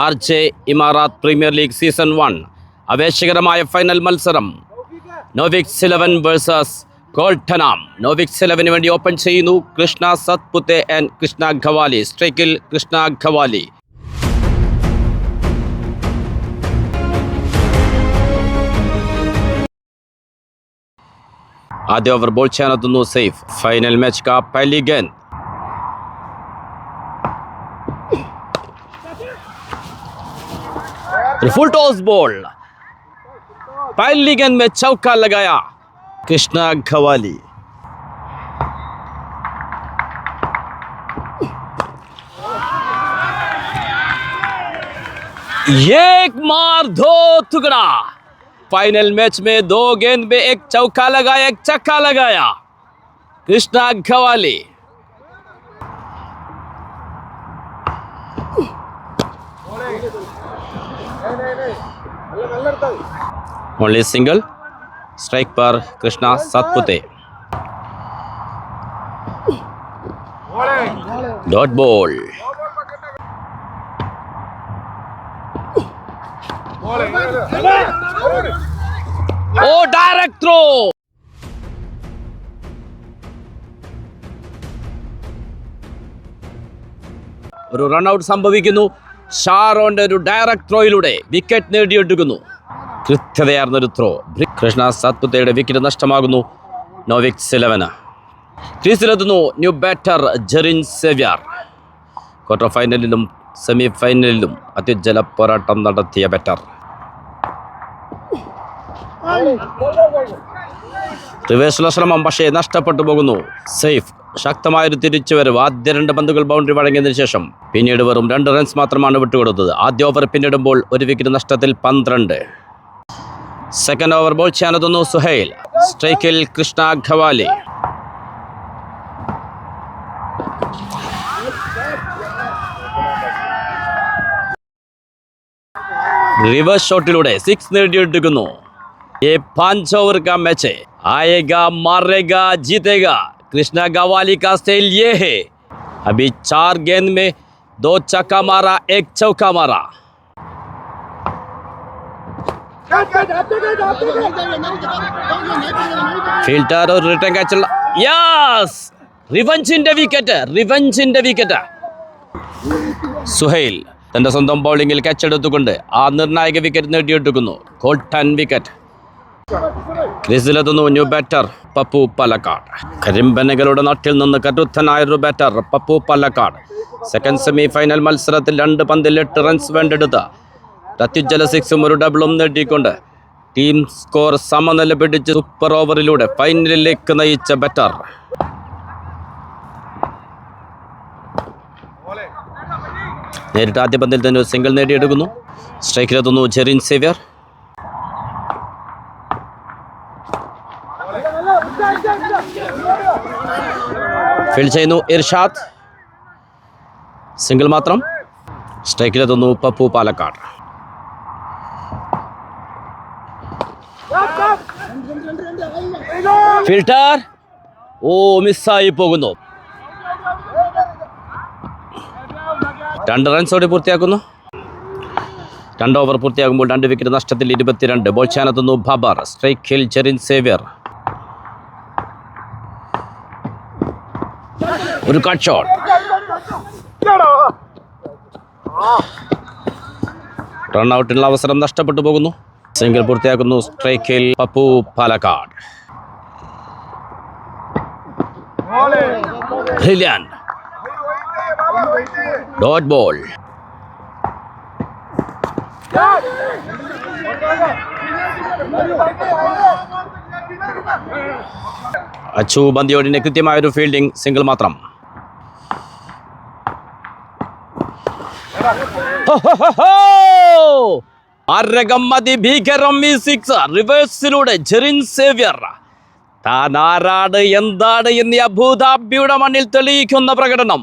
RJ Imarat premier league season 1 ആവേശകരമായ final മത്സരം നോവിക്സ് 11 versus കോൾട്ടനാം. നോവിക്സ് 11 വേണ്ടി ഓപ്പൺ ചെയ്യുന്നു കൃഷ്ണ സത്പുത്തെ ആൻഡ് കൃഷ്ണ ഖവാലി. സ്ട്രൈക്കിൽ കൃഷ്ണ ഖവാലി. आधे ओवर बॉल ചെയ്യാനെത്തുന്നു സേഫ്. ഫൈനൽ मैच का पहली गेंद. Full toss ball. पहली गेंद में चौका लगाया कृष्णा खवाली. एक मार दो टुकड़ा. फाइनल मैच में 2 गेंद में एक चौका लगाया, एक छक्का लगाया Krishna Khawali. Only single. Strike पर Krishna Satpute. Dot ball. Oh direct throw. ഒരു റൺഔട്ട് സംഭവിക്കുന്നു. ഷാറോന്റെ ഒരു ഡയറക്ട് ത്രോയിലൂടെ വിക്കറ്റ് നേടിയെടുക്കുന്നു. കൃത്യതയാർന്നൊരു ത്രോ. കൃഷ്ണ സത്പുത്തയുടെ വിക്കറ്റ് നഷ്ടമാകുന്നു. നോവിക്സ് 11 ക്രീസിലെത്തുന്നു new batter Jerin Xavier. Quarter ഫൈനലിലും സെമി ഫൈനലിലും അത്യുജ്വല പോരാട്ടം നടത്തിയ ബാറ്റർ. റിവേഴ്സിലെ ശ്രമം പക്ഷേ നഷ്ടപ്പെട്ടു പോകുന്നു. സേഫ്. ശക്തമായൊരു തിരിച്ചുവരവ്. ആദ്യ 2 പന്തുകൾ ബൗണ്ടറി വഴങ്ങിയതിനു ശേഷം പിന്നീട് വെറും 2 റൺസ് മാത്രമാണ് വിട്ടുകൊടുത്തത്. ആദ്യ ഓവർ പിന്നിടുമ്പോൾ ഒരു വിക്കറ്റ് നഷ്ടത്തിൽ 12. സെക്കൻഡ് ഓവർ ബോൾ ചെയ്യാനെത്തുന്നു സുഹൈൽ. സ്ട്രൈക്കിൽ കൃഷ്ണ ഖവാലി. റിവേഴ്സ് ഷോട്ടിലൂടെ 6 നേടിയെടുക്കുന്നു. ये 5 ओवर का मैच है. आएगा मारेगा जीतेगा. कृष्णा गवाली का स्टाइल ये है. अभी 4 गेंद में 2 छक्का मारा, 1 चौका मारा. ഫീൽഡർ ഒരു റിട്ടേൺ ക്യാച്ചുള്ള യെസ് റിവഞ്ചിന്റെ വിക്കറ്റ്. സുഹൈൽ തന്റെ സ്വന്തം ബൗളിംഗിൽ ക്യാച്ച് എടുത്തുകൊണ്ട് ആ നിർണായക വിക്കറ്റ് നേടിയെടുക്കുന്നു. കോൾട്ടൺ വിക്കറ്റ്. ക്രീസിലെത്തുന്നു ന്യൂ ബാറ്റർ പപ്പു പാലക്കാട്. കരിമ്പനകളുടെ നാട്ടിൽ നിന്ന് കരുത്തനായൊരു batter Pappu Palakkad. Second semi final മത്സരത്തിൽ 2 പന്തിൽ 8 റൺസ് വേണ്ടെടുത്ത അത്യുജ്വല 6ഉം ഒരു ഡബിളും നേടിക്കൊണ്ട് ടീം സ്കോർ സമനില പിടിച്ച് സൂപ്പർ ഓവറിലൂടെ ഫൈനലിലേക്ക് നയിച്ച ബാറ്റർ. നേരിട്ട് ആദ്യ പന്തിൽ തന്നെ ഒരു സിംഗിൾ നേടിയെടുക്കുന്നു. സ്ട്രൈക്കിലെത്തുന്നു ജെറിൻ സേവ്യർ. ഫീൽഡ് ചെയ്യുന്നു ഇർഷാദ്. സിംഗിൾ മാത്രം. സ്ട്രൈക്കിലെത്തുന്നു പപ്പു പാലക്കാട്. ഫിൽട്ടർ മിസ്സായി പോകുന്നു. 2 റൺസോടെ പൂർത്തിയാക്കുന്നു. 2 ഓവർ പൂർത്തിയാകുമ്പോൾ 2 വിക്കറ്റ് നഷ്ടത്തിൽ 22. ബോൾ ചെയ്യാനെത്തുന്നു ബാബർ. സ്ട്രൈക്കിൽ ജെറിൻ സേവ്യർ. ഒരു കട്ട് ഷോട്ട്. റൺഔട്ടിനുള്ള അവസരം നഷ്ടപ്പെട്ടു പോകുന്നു. സിംഗിൾ പൂർത്തിയാക്കുന്നു. സ്ട്രൈക്കിൽ Pappu Palakkad. Brilliant. Dot ball. Achu ബന്ദിയോടിന്റെ കൃത്യമായൊരു ഫീൽഡിംഗ്. സിംഗിൾ മാത്രം. അതിഭീകരം ഈ 6. റിവേഴ്സിലൂടെ ജെറിൻ സേവ്യർ താൻ ആരാണ് എന്താണ് എന്നീ അബുദാബിയുടെ മണ്ണിൽ തെളിയിക്കുന്ന പ്രകടനം.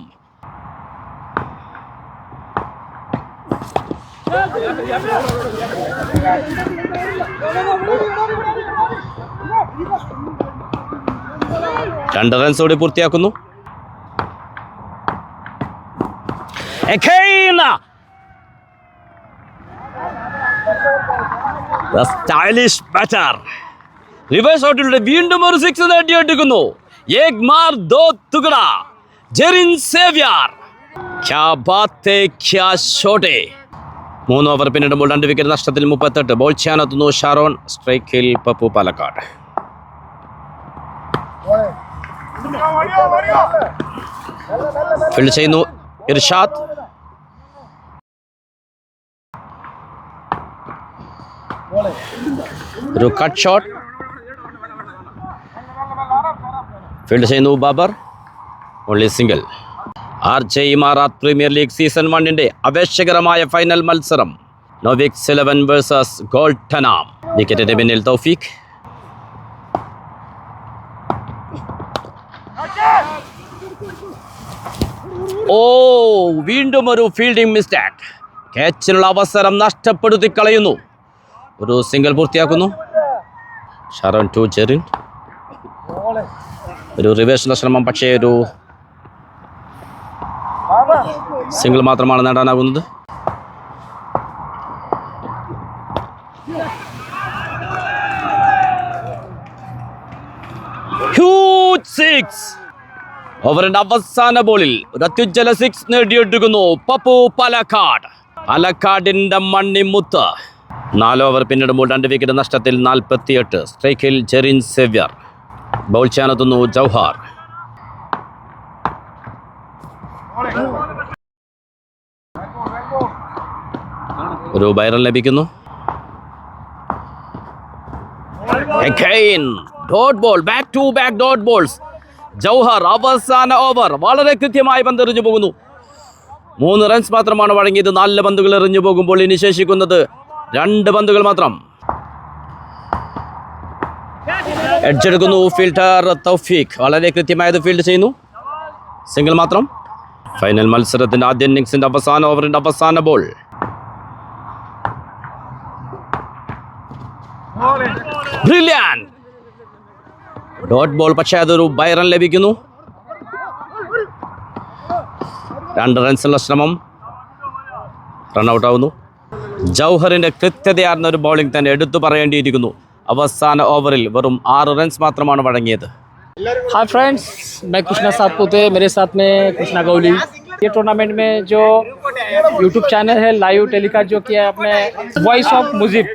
രണ്ട് റൺസോടെ പൂർത്തിയാക്കുന്നു. സ്റ്റൈലിഷ് ബാറ്റർ റിവേഴ്സ് ഷോട്ടിലൂടെ വീണ്ടും ഒരു സിക്സ് നേടിയെടുക്കുന്നു. ഏക് മാർ ദോ തുകട ജെറിൻ സേവ്യർ. ക്യാ ബാത്ത് ഹൈ, ക്യാ ഷോട്ട് ഹൈ. 3 ഓവർ പിന്നിടുമ്പോൾ 2 വിക്കറ്റ് നഷ്ടത്തിൽ 38. ബോൾ ചെയ്യാനെത്തുന്നു ഷാരോൺ. സ്ട്രൈക്കിൽ പപ്പു പാലക്കാട്. ഫീൽഡ് ചെയ്യുന്നു ഇർഷാദ്. ഒരു കട്ട് ഷോട്ട്. ഫീൽഡ് ചെയ്യുന്നു Babar. Only single. RJ Imarat premier league season 1 ആവേശകരമായ ഫൈനൽ മത്സരം. നോവിക്സ് 11 വേഴ്സസ് ഗോൾട്ടനാം. വിക്കറ്റിന്റെ പിന്നിൽ തൗഫീഖ്. വീണ്ടും ഒരു ഫീൽഡിംഗ് മിസ്റ്റേക്ക്. ക്യാച്ചിനുള്ള അവസരം നഷ്ടപ്പെടുത്തി കളയുന്നു. ഒരു സിംഗിൾ പൂർത്തിയാക്കുന്നു. ഷാരോൺ ടു ജെറിൻ. ഒരു റിവേഴ്സിനുള്ള ശ്രമം, പക്ഷേ ഒരു സിംഗിൾ മാത്രമാണ് നേടാനാകുന്നത്. Huge six. ഓവറിന്റെ അവസാന ബോളിൽ ഒരു അത്യുജ്വല സിക്സ് നേടിയെടുക്കുന്നു പപ്പു പാലക്കാട്. പാലക്കാടിന്റെ മണ്ണിമുത്ത്. 4 ഓവർ പിന്നിടുമ്പോൾ 2 വിക്കറ്റ് നഷ്ടത്തിൽ 48. സ്ട്രൈക്കിൽ ജെറിൻ സേവ്യർ. ബൗൾ ചെയ്യാനെത്തുന്നു ജൗഹാർ. ഒരു ബൈറൻ ലഭിക്കുന്നു. Dot ball, back to back dot balls. Jauhar അവസാന ഓവർ വളരെ കൃത്യമായി പന്തെറിഞ്ഞു പോകുന്നു. 3 റൺസ് മാത്രമാണ് വഴങ്ങിയത്. 4 പന്തുകൾ എറിഞ്ഞു പോകുമ്പോൾ ഇനി ശേഷിക്കുന്നത് 2 പന്തുകൾ മാത്രം. എഡ്ജെടുക്കുന്നു ഫീൽഡർ തൗഫീഖ്. വളരെ കൃത്യമായത് ഫീൽഡ് ചെയ്യുന്നു. സിംഗിൾ മാത്രം. ഫൈനൽ മത്സരത്തിന്റെ ആദ്യ ഇന്നിംഗ്സിന്റെ അവസാന ഓവറിന്റെ അവസാന ബോൾ. ബ്രില്യന്റ് ഡോട്ട് ബോൾ, പക്ഷേ അതൊരു ബൈറൺ ലഭിക്കുന്നു. 2 റൺസുള്ള ശ്രമം. റൺഔട്ട് ആവുന്നു. ജൗഹറിന്റെ കൃത്യതയാർന്ന ഒരു ബൗളിംഗ് തന്നെ എടുത്തു പറയേണ്ടിയിരിക്കുന്നു. അവസാന ഓവറിൽ വെറും 6 റൺസ് മാത്രമാണ് വഴങ്ങിയത്. हाय फ्रेंड्स, मैं कृष्णा सातपुते, मेरे साथ में कृष्णा गौली। ये टूर्नामेंट में जो यूट्यूब चैनल है लाइव टेलीकास्ट जो किया है आपने वॉइस ऑफ मुजीब,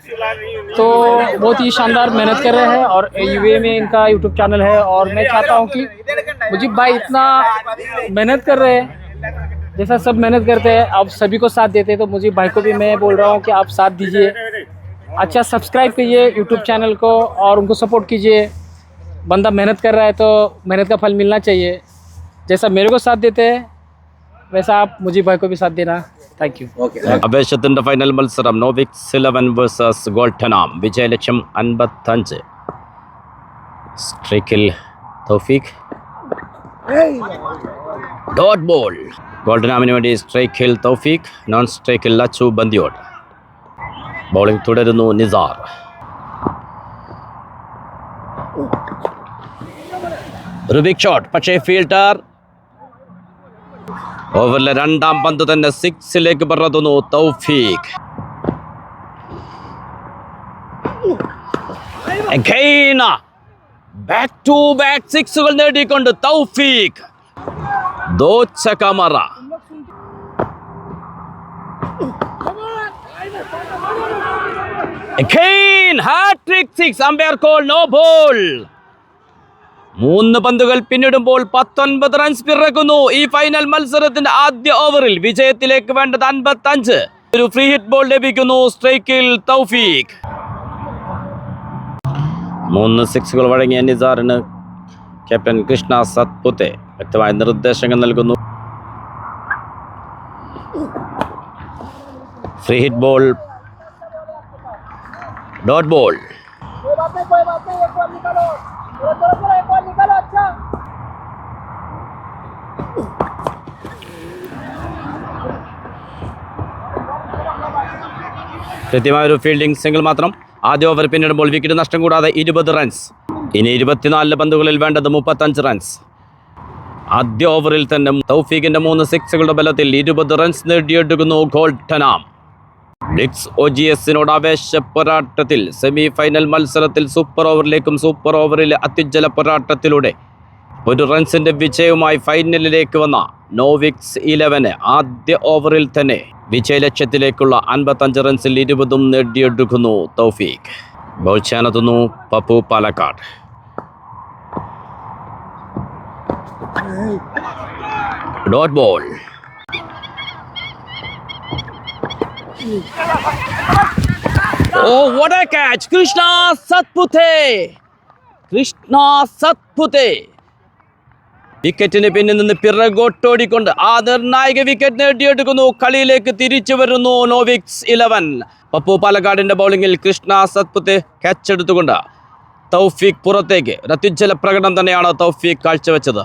तो बहुत ही शानदार मेहनत कर रहे हैं और यूए में इनका यूट्यूब चैनल है। और मैं चाहता हूँ कि मुजीब भाई इतना मेहनत कर रहे हैं, जैसा सब मेहनत करते हैं आप सभी को साथ देते हैं, तो मुजीब भाई को भी मैं बोल रहा हूँ कि आप साथ दीजिए, अच्छा सब्सक्राइब कीजिए यूट्यूब चैनल को और उनको सपोर्ट कीजिए। बंदा मेहनत कर रहा है तो मेहनत का फल मिलना चाहिए। जैसा मेरे को साथ देते हैं वैसा आप मुझे भाई को भी साथ देना। Thank you. അപേക്ഷത്തിന്റെ ഫൈനൽ മത്സരം നോവിക്സ് 11 വേഴ്സസ് ഗോൾട്ടനാം. വിജയലക്ഷ്യം 55. സ്ട്രൈക്കിൽ തൗഫീഖ്. Dot ball. ഗോൾട്ടനാമിന് വേണ്ടി സ്ട്രൈക്കിൽ തൗഫീഖ്. നോൺ സ്ട്രൈക്കിൽ ലച്ചു ബന്ദിയോട്. ബൗളിംഗ് തുടരുന്നു നിസാർ. ഒരു ബിഗ് ഷോട്ട്, പക്ഷേ ഫീൽഡർ ഓവറിലെ 2ാം പന്ത് തന്നെ 6ലേക്ക് പറത്തുന്നു തൗഫീഖ്. ബാക്ക് ടു ബാക്ക് 6കൾ നേടിക്കൊണ്ട് തൗഫീഖ്. ദോച്ച കമറ. Hattrick 6. Umpire call no ball. 3 പന്തുകൾ പിന്നിടുമ്പോൾ 19 റൺസ് പിറക്കുന്നു. ഈ ഫൈനൽ മത്സരത്തിന്റെ ആദ്യ ഓവറിൽ വിജയത്തിലേക്ക് വേണ്ടത് 55. ഒരു ഫ്രീ ഹിറ്റ് ബോൾ ലഭിക്കുന്നു. സ്ട്രൈക്കിൽ തൗഫീഖ്. 3 സിക്സുകൾ വഴങ്ങിയ നിസാറിന് ക്യാപ്റ്റൻ കൃഷ്ണ സത്പുത്തെ വ്യക്തമായ നിർദ്ദേശങ്ങൾ നൽകുന്നു. Free hit ball. Dot ball. കൃത്യമായൊരു ഫീൽഡിംഗ് സിംഗിൾ മാത്രം. ആദ്യ ഓവർ പിന്നിടുമ്പോൾ വിക്കറ്റ് നഷ്ടം കൂടാതെ 20 റൺസ്. ഇനി 24 പന്തുകളിൽ വേണ്ടത് 35 റൺസ്. ആദ്യ ഓവറിൽ തന്നെ തൗഫീഖിന്റെ 3 സിക്സുകളുടെ ബലത്തിൽ 20 റൺസ് നേടിയെടുക്കുന്നു ഗോൾട്ടനാം. ബ്ലിറ്റ്സ് OGSനോട് ആവേശ പോരാട്ടത്തിൽ സെമി ഫൈനൽ മത്സരത്തിൽ സൂപ്പർ ഓവറിലേക്കും സൂപ്പർ ഓവറിലെ അത്യുജ്വല പോരാട്ടത്തിലൂടെ ഒരു റൺസിന്റെ വിജയവുമായി ഫൈനലിലേക്ക് വന്ന നോവിക്സ് 11 ആദ്യ ഓവറിൽ തന്നെ വിജയലക്ഷ്യത്തിലേക്കുള്ള 55 റൺസിൽ 20 നേടിയെടുക്കുന്നു തൗഫീഖ്. ബോൾ ചെയ്യാനെത്തുന്നു Pappu Palakkad. Dot ball. Oh, what a catch! Krishna Satputhe. വിക്കറ്റിന് പിന്നിൽ നിന്ന് പിറകോട്ടോടിക്കൊണ്ട് ആ നിർണായക വിക്കറ്റ് നേടിയെടുക്കുന്നു. കളിയിലേക്ക് തിരിച്ചു വരുന്നു നോവിക്സ് 11. പപ്പു പാലക്കാടിന്റെ ബൗളിംഗിൽ കൃഷ്ണ സത്പുത്തെ ക്യാച്ച് എടുത്തുകൊണ്ട് തൗഫീഖ് പുറത്തേക്ക്. ഒരു അത്യുജ്വല പ്രകടനം തന്നെയാണ് തൗഫീഖ് കാഴ്ചവെച്ചത്.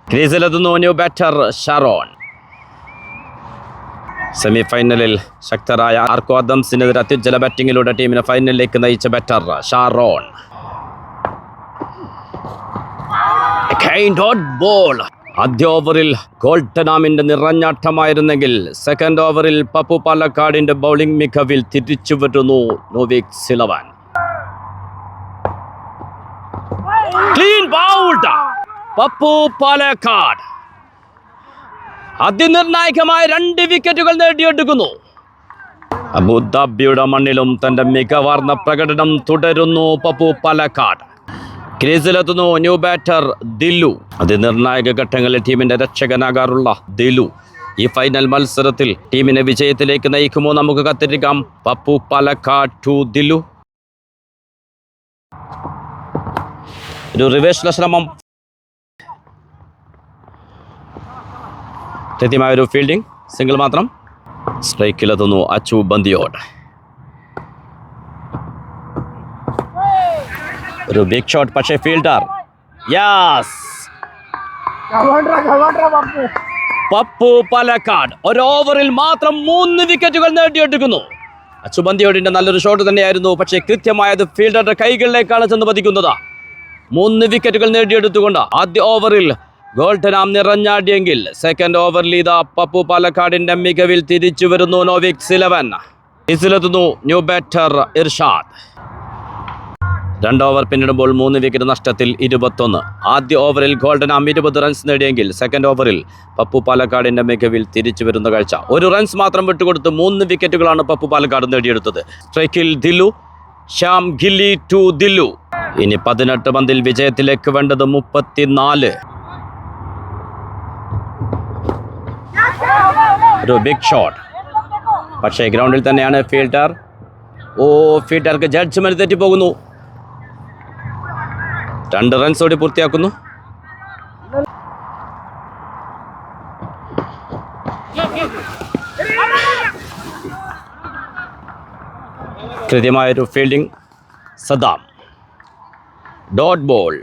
ക്രീസിലെത്തുന്നു ന്യൂ ബാറ്റർ ഷാരോൺ. സെമി ഫൈനലിൽ ശക്തരായ ആർക്കോ അദംസിനെതിരെ അത്യുജ്വല ബാറ്റിങ്ങിലൂടെ ടീമിനെ ഫൈനലിലേക്ക് നയിച്ച ബാറ്റർ ഷാരോൺ. ആദ്യ ഓവറിൽ ഗോൾട്ടനാമിന്റെ നിറഞ്ഞാട്ടമായിരുന്നെങ്കിൽ സെക്കൻഡ് ഓവറിൽ പപ്പു പാലക്കാടിന്റെ ബൗളിംഗ് മികവിൽ തിരിച്ചു വരുന്നു Novix 11. Clean bowled Pappu Palakkad അതിനിർണായകമായ 2 വിക്കറ്റുകൾ നേടിയെടുക്കുന്നു. അബുദാബിയുടെ മണ്ണിലും തന്റെ മികവാർന്ന പ്രകടനം തുടരുന്നു പപ്പു പാലക്കാട്. ക്രീസിലെത്തുന്നു ന്യൂ ബാറ്റർ ദില്ലു. അതിനിർണായക ഘട്ടങ്ങളിൽ ടീമിന്റെ രക്ഷകനാകാറുള്ള ദില്ലു ഈ ഫൈനൽ മത്സരത്തിൽ ടീമിനെ വിജയത്തിലേക്ക് നയിക്കുമോ? നമുക്ക് കാത്തിരിക്കാം. പപ്പു പാലക്കാട് ടു ദില്ലു. ഒരു റിവേഴ്സ് ശ്രമം. കൃത്യമായൊരു ഫീൽഡിംഗ്, സിംഗിൾ മാത്രം. സ്ട്രൈക്കിലെത്തുന്നു അച്ചു ബന്ദിയോട്. ഒരു ബിഗ് ഷോട്ട്, പക്ഷേ ഫീൽഡർ യാസ് പപ്പു പാലക്കാട് ഒരു ഓവറിൽ മാത്രം 3 വിക്കറ്റുകൾ നേടിയെടുക്കുന്നു. അച്ചുബന്തിയോടിന്റെ നല്ലൊരു ഷോട്ട് തന്നെയായിരുന്നു, പക്ഷേ കൃത്യമായത് ഫീൽഡറുടെ കൈകളിലേക്കാണ് ചെന്ന് പതിക്കുന്നത്. 3 വിക്കറ്റുകൾ നേടിയെടുത്തുകൊണ്ട് ആദ്യ ഓവറിൽ ഗോൾട്ടനാം നിറഞ്ഞാടിയെങ്കിൽ സെക്കൻഡ് ഓവറിൽ ഇതാ പപ്പു പാലക്കാടിന്റെ മികവിൽ തിരിച്ചു വരുന്നു നോവിക്സ് 11. ഇതിലെത്തുന്നു ന്യൂ ബാറ്റർ ഇർഷാദ്. 2 ഓവർ പിന്നിടുമ്പോൾ 3 വിക്കറ്റ് നഷ്ടത്തിൽ 21. ആദ്യ ഓവറിൽ ഗോൾഡനാം 20 റൺസ് നേടിയെങ്കിൽ സെക്കൻഡ് ഓവറിൽ പപ്പു പാലക്കാടിന്റെ മികവിൽ തിരിച്ചു വരുന്ന കാഴ്ച. 1 റൺസ് മാത്രം വിട്ടുകൊടുത്ത് 3 വിക്കറ്റുകളാണ് പപ്പു പാലക്കാട് നേടിയെടുത്തത്. സ്ട്രൈക്കിൽ ദില്ലു. ശ്യാം ഗില്ലി ടു ദില്ലു. ഇനി 18 പന്തിൽ വിജയത്തിലേക്ക് വേണ്ടത് 34. ഒരു ബിഗ് ഷോട്ട്, പക്ഷേ ഗ്രൗണ്ടിൽ തന്നെയാണ് ഫീൽഡർ. ഫീൽഡർക്ക് ജഡ്ജ്മെന്റ് തെറ്റിപ്പോകുന്നു. 2 റൺസോടെ പൂർത്തിയാക്കുന്നു. കൃത്യമായൊരു fielding. Saddam. Dot ball.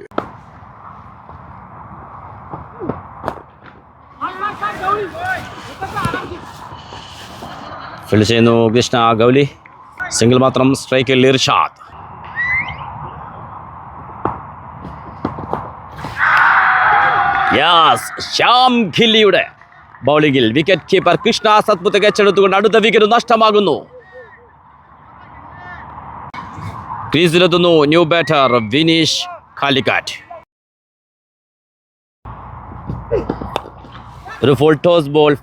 Field ചെയ്യുന്നു കൃഷ്ണ ഗൗലി. സിംഗിൾ മാത്രം. സ്ട്രൈക്കിൽ ഇർഷാദ്. ശ്യാം ഖില്ലിയുടെ ബൗളിംഗിൽ വിക്കറ്റ് കീപ്പർ കൃഷ്ണ സത്പുത്ത് കച്ചെടുത്തുകൊണ്ട് അടുത്ത വിക്കറ്റ് നഷ്ടമാകുന്നു. ക്രീസിലെത്തുന്നു ന്യൂ ബാറ്റർ വിനീഷ് കാലിക്കാറ്റ്. ഒരു ഫുൾ ടോസ് ബോൾ.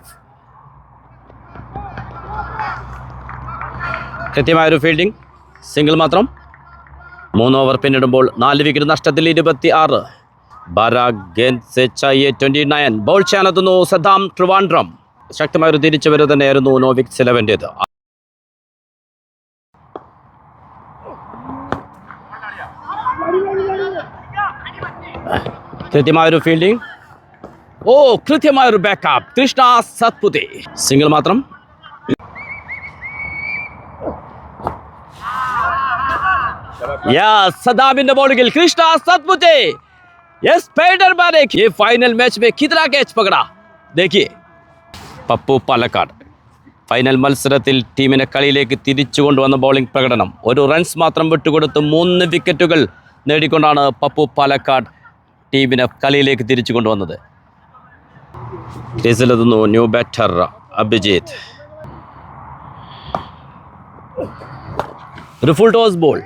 കൃത്യമായൊരു ഫീൽഡിംഗ്. സിംഗിൾ മാത്രം. 3 ഓവർ പിന്നിടുമ്പോൾ 4 വിക്കറ്റ് നഷ്ടത്തിൽ 26. 29. ബോൾ ചെയ്യാനെത്തുന്നു സദാം ട്രിവാൻഡ്രം. ശക്തമായൊരു തിരിച്ചുവരവ് തന്നെയായിരുന്നു നോവിക്സ് 11. കൃത്യമായൊരു ഫീൽഡിംഗ്. കൃത്യമായൊരു ബാക്കപ്പ്. കൃഷ്ണ സത്പുതെ. സിംഗിൾ മാത്രം. सदामिन बॉलिंग कृष्णा सतपुते ये स्पाइडरमैन ये फाइनल मैच में कितना कैच पकड़ा देखिए പപ്പു പാലക്കാട് ഫൈനൽ മത്സരത്തിൽ ടീമിനെ കളിയിലേക്ക് തിരിച്ചുകൊണ്ടുവന്ന ബൗളിംഗ് പ്രകടനം. 1 റൺസ് മാത്രം വിട്ടുകൊടുത്ത് 3 വിക്കറ്റുകൾ നേടിക്കൊണ്ടാണ് പപ്പു പാലക്കാട് ടീമിനെ കളിയിലേക്ക് തിരിച്ചു കൊണ്ടുവന്നത്. ക്രീസിലെത്തുന്നു ന്യൂ ബാറ്റർ അഭിജിത്ത്. ഒരു full toss ball.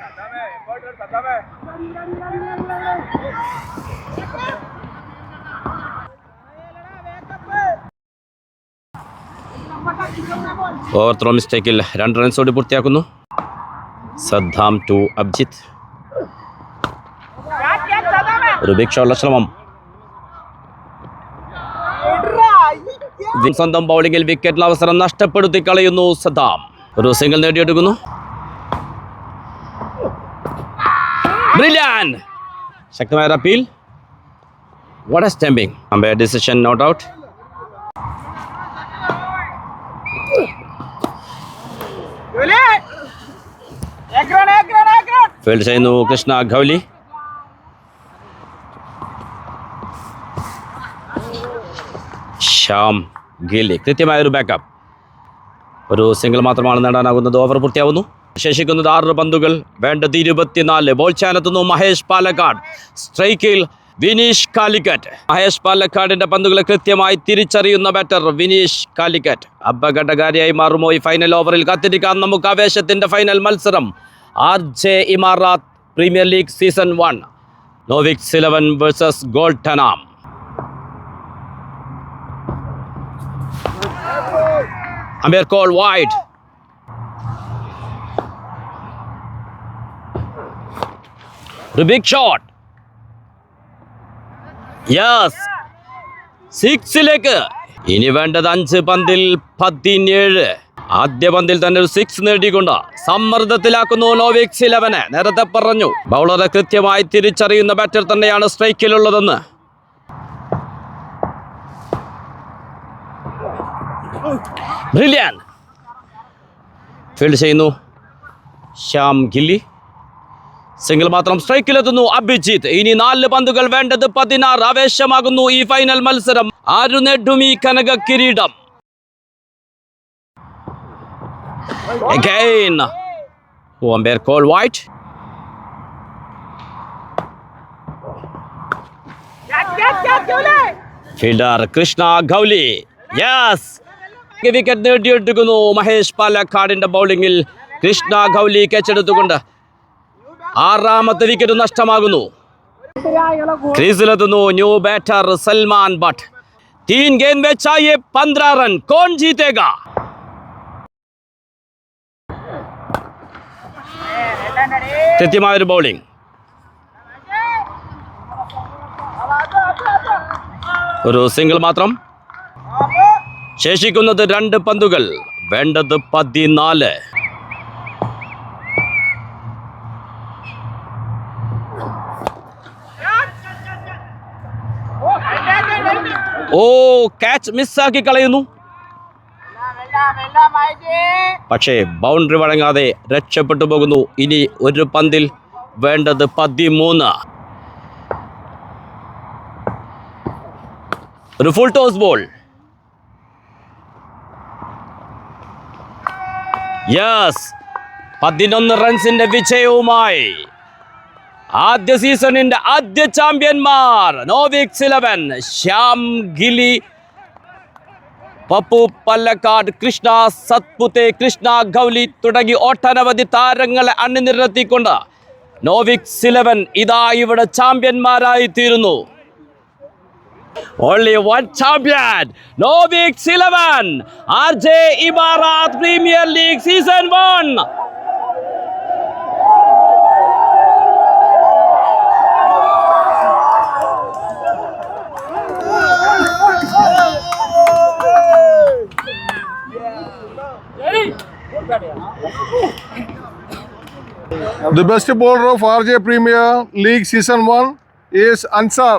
Over throw മിസ്റ്റേക്കിൽ 2 റൺസോടെ പൂർത്തിയാക്കുന്നു. സദ്ദാം ടു അബ്ജിത്ത്. ഒരു ബിഗ് ഷോട്ടുള്ള ശ്രമം. സ്വന്തം ബൗളിംഗിൽ വിക്കറ്റിൽ അവസരം നഷ്ടപ്പെടുത്തി കളയുന്നു സദ്ദാം. ഒരു സിംഗിൾ നേടിയെടുക്കുന്നു. ബ്രില്യന്റ്. ശക്തമായ appeal. What a stumping. Umpire decision not out. Field ചെയ്യുന്നു കൃഷ്ണ ഗൗലി. ശ്യാം ഗില്ലി. കൃത്യമായൊരു ബാക്കപ്പ്. ഒരു സിംഗിൾ മാത്രമാണ് നേടാനാകുന്നത്. ഓവർ പൂർത്തിയാവുന്നു. ശേഷിക്കുന്നത് 6 പന്തുകൾ. വേണ്ടത് 24. ബോൾ ചെയ്യാനെത്തുന്നു മഹേഷ് പാലക്കാട്. സ്ട്രൈക്കിൽ വിനീഷ് കാലിക്കറ്റ്. മഹേഷ് പാലക്കാടിന്റെ പന്തുകളെ കൃത്യമായി തിരിച്ചറിയുന്ന ബാറ്റർ വിനീഷ് കാലിക്കറ്റ്. അപകടകാരിയായി മാറുമോ ഈ ഫൈനൽ ഓവറിൽ? കാത്തിരിക്കാം നമുക്ക്. ആവേശത്തിന്റെ ഫൈനൽ മത്സരം. RJ Imarat premier league season 1. Novix 11 versus ഗോൾട്ടനാം. Umpire call wide. The big shot. Yes. 6ലേക്ക്. ഇനി വേണ്ടത് 5 പന്തിൽ 17. ആദ്യ പന്തിൽ തന്നെ ഒരു 6 നേടിക്കൊണ്ട് സമ്മർദ്ദത്തിലാക്കുന്നു നോവിക്സ് 11. നേരത്തെ പറഞ്ഞു ബൗളറെ കൃത്യമായി തിരിച്ചറിയുന്ന ബാറ്റർ തന്നെയാണ് സ്ട്രൈക്കിലുള്ളതെന്ന്. ബ്രില്യന്റ്. ഫീൽഡ് ചെയ്യുന്നു ശ്യാം ഗില്ലി. സിംഗിൾ മാത്രം. സ്ട്രൈക്കിലെത്തുന്നു അഭിജിത്ത്. ഇനി 4 പന്തുകൾ. വേണ്ടത് 16. ആവേശമാകുന്നു ഈ ഫൈനൽ മത്സരം. ആരു നേടും ഈ കനക കിരീടം? Again. Umpire call wide. Fielder Krishna Gauli. Yes. Wicket നേടിയെടുക്കുന്നു മഹേഷ് പാലക്കാടിന്റെ ബൗളിംഗിൽ. കൃഷ്ണ ഗൗലി കച്ചെടുത്തുകൊണ്ട് 6ാമത്തെ വിക്കറ്റ് നഷ്ടമാകുന്നു. ക്രീസിലെത്തുന്നു ന്യൂ ബാറ്റർ സൽമാൻ ബട്ട്. 3 गेंद में चाहिए 15 रन. कौन जीतेगा? കൃത്യമായൊരു ബൗളിംഗ്. ഒരു സിംഗിൾ മാത്രം. ശേഷിക്കുന്നത് 2 പന്തുകൾ. വേണ്ടത് 14. ഓ, ക്യാച്ച് മിസ്സാക്കി കളയുന്നു. പക്ഷേ ബൗണ്ടറി വഴങ്ങാതെ രക്ഷപ്പെട്ടു പോകുന്നു. ഇനി 1 പന്തിൽ. വേണ്ടത് 13. ഒരു ഫുൾ ടോസ് ബോൾ. യെസ്. 11 റൺസിന്റെ വിജയവുമായി ആദ്യ സീസണിന്റെ ആദ്യ ചാമ്പ്യന്മാർ നോവിക്സ് 11. ശ്യാം ഗില്ലി, പപ്പു പല്ലക്കാട്, കൃഷ്ണ സത്പുത്തെ, കൃഷ്ണ ഗൗലി തുടങ്ങി ഒട്ടനവധി താരങ്ങളെ അണിനിരത്തിക്കൊണ്ട് നോവിക്സ് 11 ഇതാ ഇവിടെ ചാമ്പ്യന്മാരായി തീരുന്നു. Only one champion, Noviks 11, RJ Imarat Premier League Season 1. The best bowler of RJ Premier League Season 1 is Ansar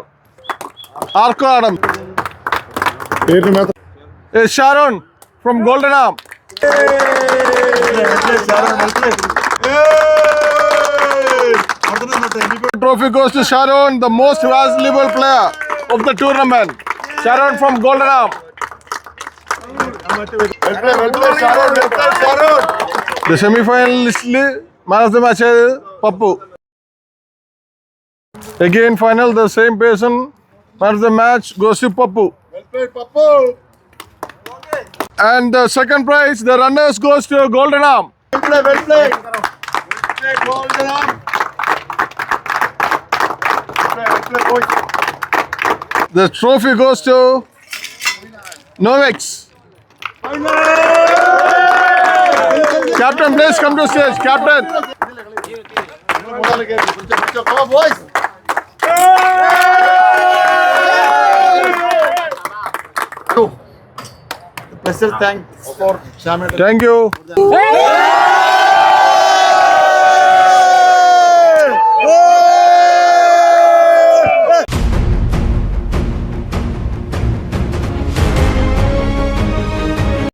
Arkadam. Sharon from Golden Arm. Trophy goes to Sharon, the most valuable player of the tournament. Sharon from Golden Arm. The semi-finalist man of the match is Pappu. Again final, the same person. Man of the match goes to Pappu. Well played, Pappu. And the second prize, the runners goes to Golden Arm. play, well played. Well played, boys. The trophy goes to Novix. Captain, please come to stage. Captain. Come on, boys. Special thanks for Shamit. Thank you. Hey!